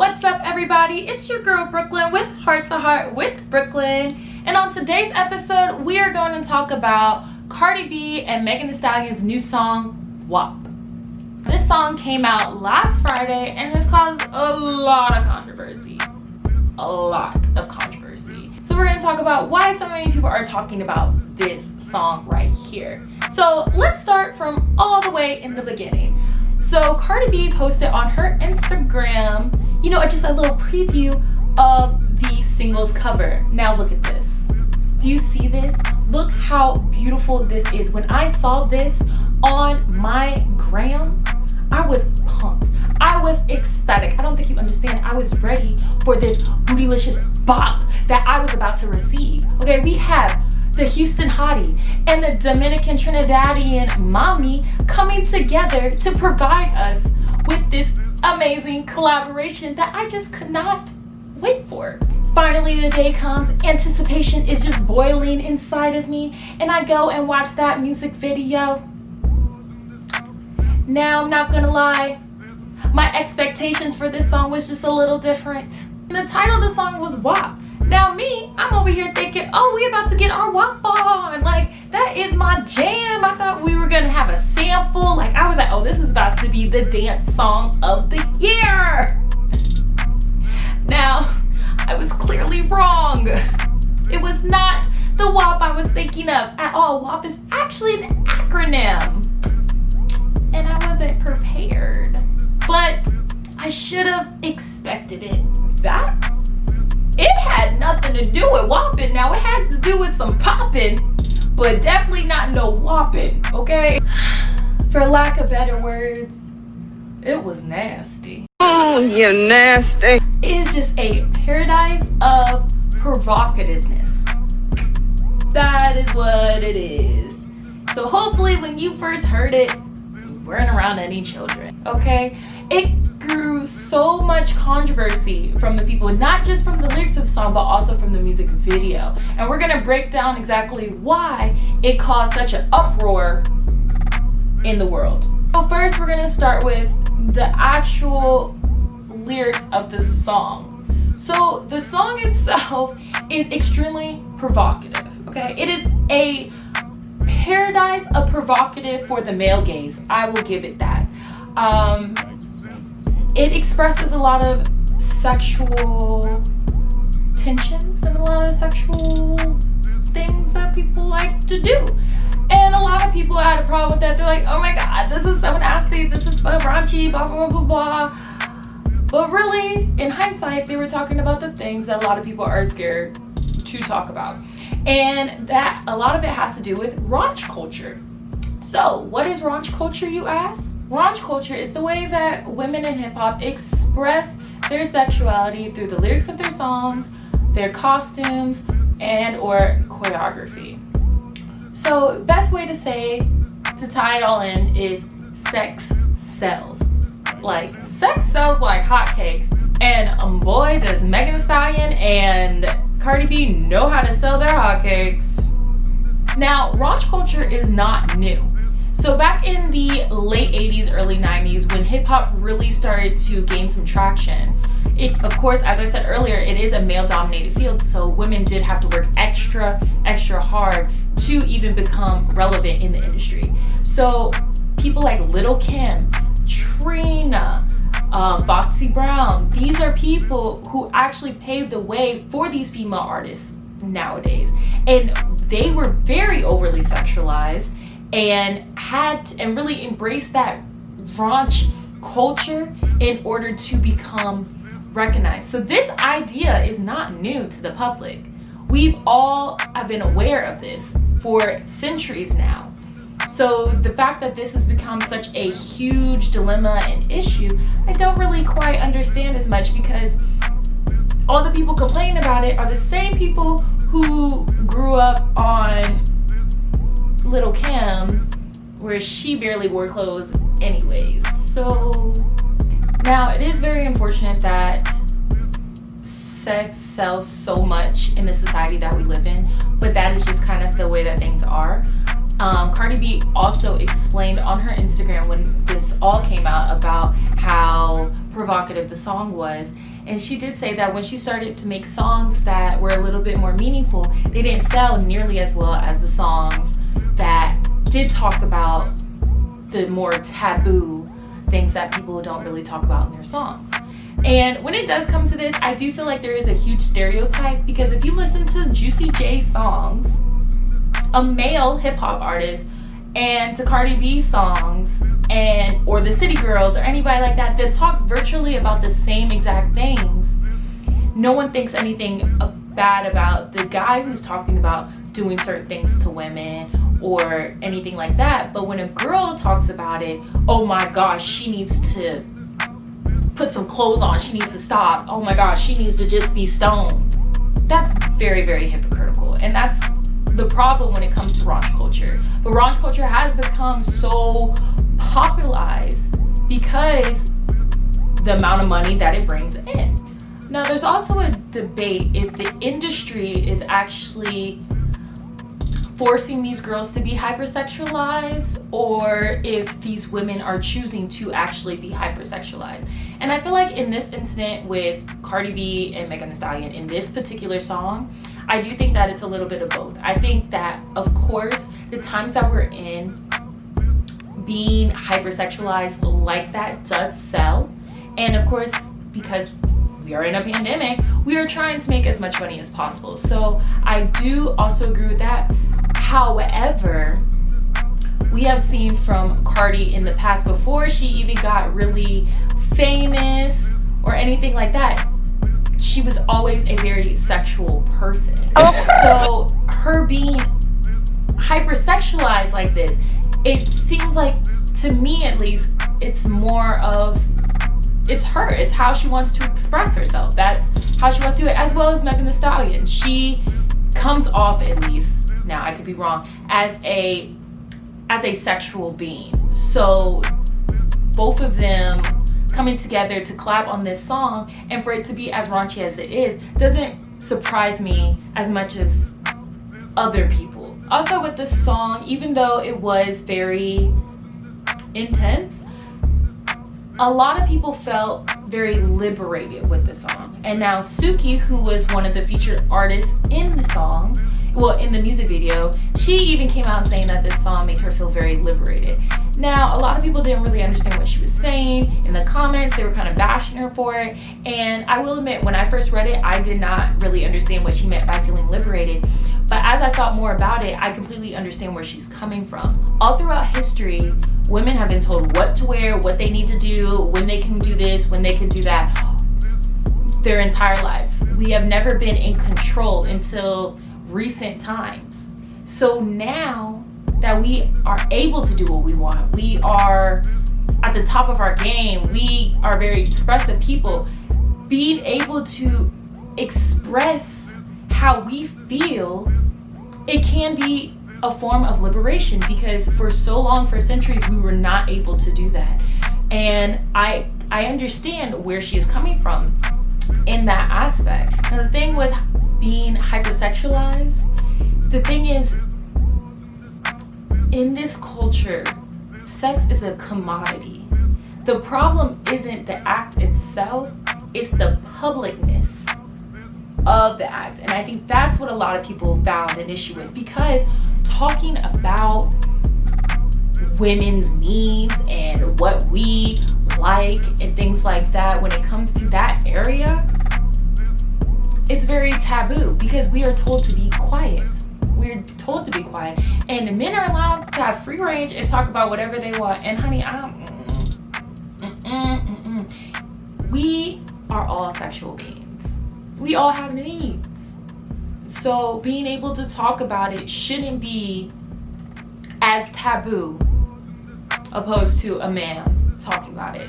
What's up, everybody? It's your girl Brooklyn with Heart to Heart with Brooklyn. And on today's episode, we are going to talk about Cardi B and Megan Thee Stallion's new song, WAP. This song came out last Friday and has caused a lot of controversy. So we're going to talk about why so many people are talking about this song right here. So let's start from all the way in the beginning. So Cardi B posted on her Instagram, just a little preview of the singles cover. Now look at this. Do you see this? Look how beautiful this is. When I saw this on my gram, I was pumped. I was ecstatic. I don't think you understand. I was ready for this bootylicious bop that I was about to receive. Okay, we have the Houston Hottie and the Dominican Trinidadian Mommy coming together to provide us with this amazing collaboration that I just could not wait for. Finally, the day comes. Anticipation is just boiling inside of me, and I go and watch that music video. Now, I'm not gonna lie, my expectations for this song was just a little different. The title of the song was WAP. Now me, I'm over here thinking, oh, we about to get our WAP on. Like, that is my jam. I thought we were gonna have a sample. Like, I was like, oh, this is about to be the dance song of the year. Now, I was clearly wrong. It was not the WAP I was thinking of at all. WAP is actually an acronym. And I wasn't prepared. But I should have expected it. It had nothing to do with whopping. Now, it had to do with some popping, but definitely not no whopping, okay? For lack of better words, it was nasty. Oh, you're nasty. It is just a paradise of provocativeness. That is what it is. So hopefully when you first heard it, you weren't around any children, okay? It grew so much controversy from the people, not just from the lyrics of the song, but also from the music video. And we're gonna break down exactly why it caused such an uproar in the world. So first, we're gonna start with the actual lyrics of the song. So the song itself is extremely provocative, okay? It is a paradise of provocative for the male gaze. I will give it that. It expresses a lot of sexual tensions and a lot of sexual things that people like to do. And a lot of people had a problem with that. They're like, oh my God, this is so nasty, this is so raunchy, blah, blah, blah, blah. But really, in hindsight, they were talking about the things that a lot of people are scared to talk about. And that a lot of it has to do with raunch culture. So, what is raunch culture, you ask? Raunch culture is the way that women in hip-hop express their sexuality through the lyrics of their songs, their costumes, and or choreography. So, best way to tie it all in is sex sells. Like, sex sells like hotcakes. And boy, does Megan Thee Stallion and Cardi B know how to sell their hotcakes. Now, raunch culture is not new. So back in the late 80s, early 90s, when hip hop really started to gain some traction, it, of course, as I said earlier, it is a male-dominated field, so women did have to work extra hard to even become relevant in the industry. So people like Lil' Kim, Trina, Foxy Brown, these are people who actually paved the way for these female artists nowadays. And they were very overly sexualized and really embraced that raunch culture in order to become recognized. So this idea is not new to the public. We've all been aware of this for centuries now. So the fact that this has become such a huge dilemma and issue, I don't really quite understand as much, because all the people complaining about it are the same people who grew up on Lil' Kim, where she barely wore clothes anyways. So now it is very unfortunate that sex sells so much in the society that we live in, but that is just kind of the way that things are. Cardi B also explained on her Instagram when this all came out about how provocative the song was. And she did say that when she started to make songs that were a little bit more meaningful, they didn't sell nearly as well as the songs that did talk about the more taboo things that people don't really talk about in their songs. And when it does come to this, I do feel like there is a huge stereotype, because if you listen to Juicy J's songs, a male hip-hop artist, and to Cardi B songs, and or the City Girls or anybody like that talk virtually about the same exact things, no one thinks anything bad about the guy who's talking about doing certain things to women or anything like that. But when a girl talks about it, oh my gosh, she needs to put some clothes on, she needs to stop, oh my gosh, she needs to just be stoned. That's very, very hypocritical, and that's the problem when it comes to raunch culture. But raunch culture has become so popularized because the amount of money that it brings in. Now, there's also a debate if the industry is actually forcing these girls to be hypersexualized, or if these women are choosing to actually be hypersexualized. And I feel like in this incident with Cardi B and Megan Thee Stallion, in this particular song, I do think that it's a little bit of both. I think that, of course, the times that we're in, being hypersexualized like that does sell. And of course, because we are in a pandemic, we are trying to make as much money as possible. So I do also agree with that. However, we have seen from Cardi in the past, before she even got really famous or anything like that, she was always a very sexual person. So her being hypersexualized like this, it seems like, to me at least, it's more of, it's her. It's how she wants to express herself. That's how she wants to do it. As well as Megan Thee Stallion. She comes off, at least, now I could be wrong, as a sexual being. So both of them coming together to collab on this song, and for it to be as raunchy as it is, doesn't surprise me as much as other people. Also with this song, even though it was very intense, a lot of people felt very liberated with the song. And now Suki, who was one of the featured artists in the song, well, in the music video, she even came out saying that this song made her feel very liberated. Now, a lot of people didn't really understand what she was saying. In the comments, they were kind of bashing her for it. And I will admit, when I first read it, I did not really understand what she meant by feeling liberated. But as I thought more about it, I completely understand where she's coming from. All throughout history, women have been told what to wear, what they need to do, when they can do this, when they can do that, their entire lives. We have never been in control until recent times. So now that we are able to do what we want, we are at the top of our game, we are very expressive people, being able to express how we feel, it can be a form of liberation, because for so long, for centuries, we were not able to do that. And I understand where she is coming from in that aspect. Now, the thing with being hypersexualized, the thing is, in this culture, sex is a commodity. The problem isn't the act itself, it's the publicness of the act. And I think that's what a lot of people found an issue with, because talking about women's needs and what we like and things like that, when it comes to that area, it's very taboo, because we are told to be quiet. We're told to be quiet, and men are allowed to have free range and talk about whatever they want. And honey, we are all sexual beings. We all have needs. So being able to talk about it shouldn't be as taboo opposed to a man talking about it.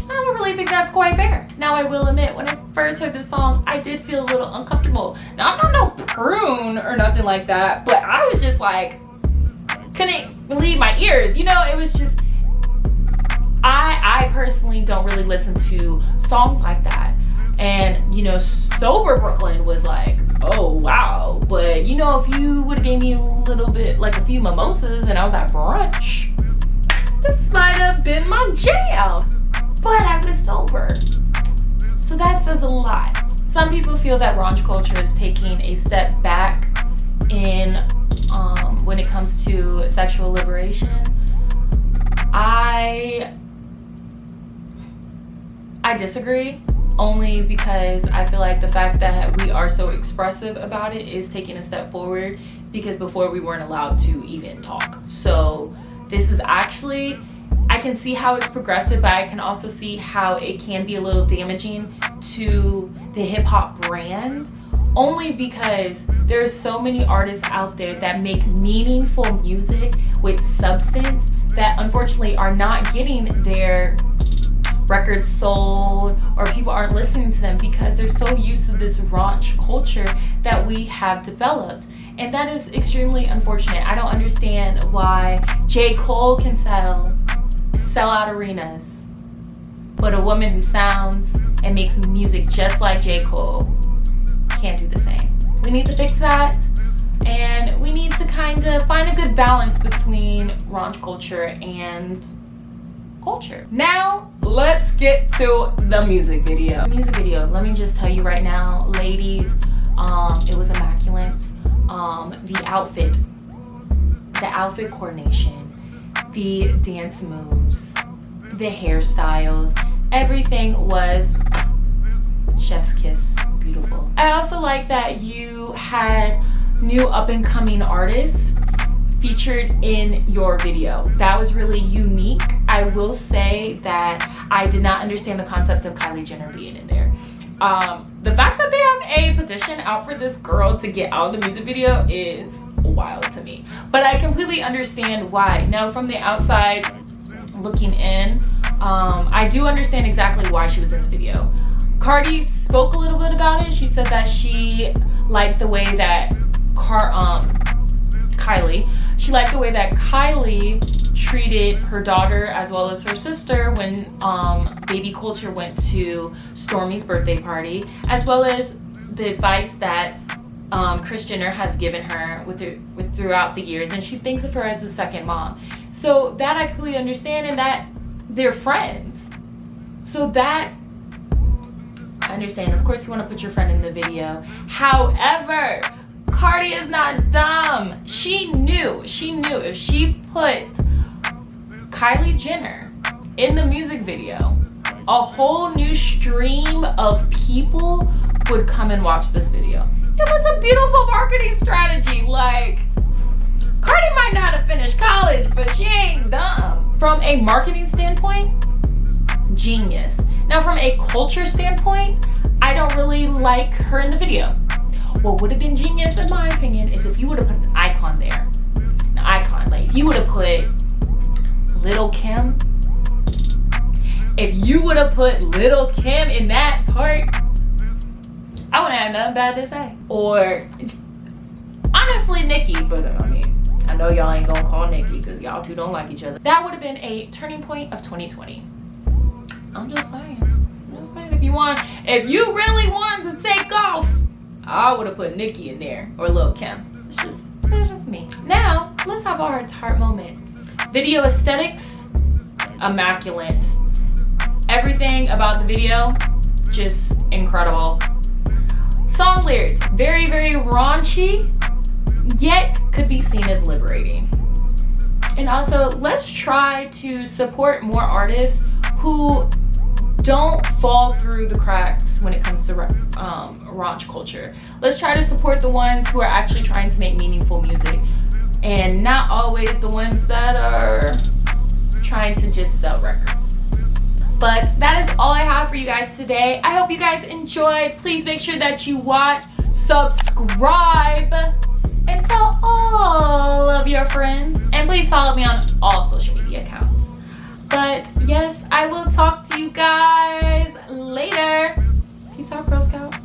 I don't really think that's quite fair. Now, I will admit, when I first heard this song, I did feel a little uncomfortable. Now, I'm not no prune or nothing like that, but I was just like, couldn't believe my ears. You know, it was just, I personally don't really listen to songs like that. And, you know, sober Brooklyn was like, oh, wow. But, you know, if you would have gave me a little bit, like a few mimosas and I was at brunch, this might have been my jam. But I was sober. So that says a lot. Some people feel that raunch culture is taking a step back in when it comes to sexual liberation. I disagree, only because I feel like the fact that we are so expressive about it is taking a step forward, because before we weren't allowed to even talk. So this is actually, I can see how it's progressive, but I can also see how it can be a little damaging to the hip hop brand, only because there's so many artists out there that make meaningful music with substance that unfortunately are not getting their records sold, or people aren't listening to them because they're so used to this raunch culture that we have developed. And that is extremely unfortunate. I don't understand why J. Cole can sell out arenas, but a woman who sounds and makes music just like J. Cole can't do the same. We need to fix that, and we need to kind of find a good balance between raunch culture and culture. Now, let's get to the music video. Let me just tell you right now, ladies, it was immaculate. The outfit coordination, the dance moves, the hairstyles, everything was chef's kiss, beautiful. I also like that you had new up-and-coming artists featured in your video. That was really unique. I will say that I did not understand the concept of Kylie Jenner being in there. The fact that they have a petition out for this girl to get out of the music video is wild to me, but I completely understand why. Now, from the outside looking in, I do understand exactly why she was in the video. Cardi spoke a little bit about it. She said that she liked the way that Kylie treated her daughter as well as her sister when Baby Culture went to Stormi's birthday party, as well as the advice that Kris Jenner has given her with throughout the years, and she thinks of her as a second mom. So that I completely understand, and that they're friends. So that I understand. Of course, you want to put your friend in the video. However, Cardi is not dumb. She knew if she put Kylie Jenner in the music video, a whole new stream of people would come and watch this video. It was a beautiful marketing strategy. Like, Cardi might not have finished college, but she ain't dumb. From a marketing standpoint, genius. Now, from a culture standpoint, I don't really like her in the video. What would have been genius, in my opinion, is if you would have put an icon there. An icon, like if you would have put Lil' Kim. If you would have put Lil' Kim in that part, I wouldn't have nothing bad to say. Or honestly, Nicki, but I mean, I know y'all ain't gonna call Nicki because y'all two don't like each other. That would have been a turning point of 2020. I'm just saying. If you really wanted to take off, I would have put Nicki in there, or Lil' Kim. It's just me. Now, let's have our heart moment. Video aesthetics, immaculate. Everything about the video, just incredible. Song lyrics, very, very raunchy, yet could be seen as liberating. And also, let's try to support more artists who don't fall through the cracks when it comes to raunch culture. Let's try to support the ones who are actually trying to make meaningful music, and not always the ones that are trying to just sell records. But that is all I have for you guys today. I hope you guys enjoyed. Please make sure that you watch, subscribe, and tell all of your friends. And please follow me on all social media accounts. But yes, I will talk to you guys later. Peace out, Girl Scouts.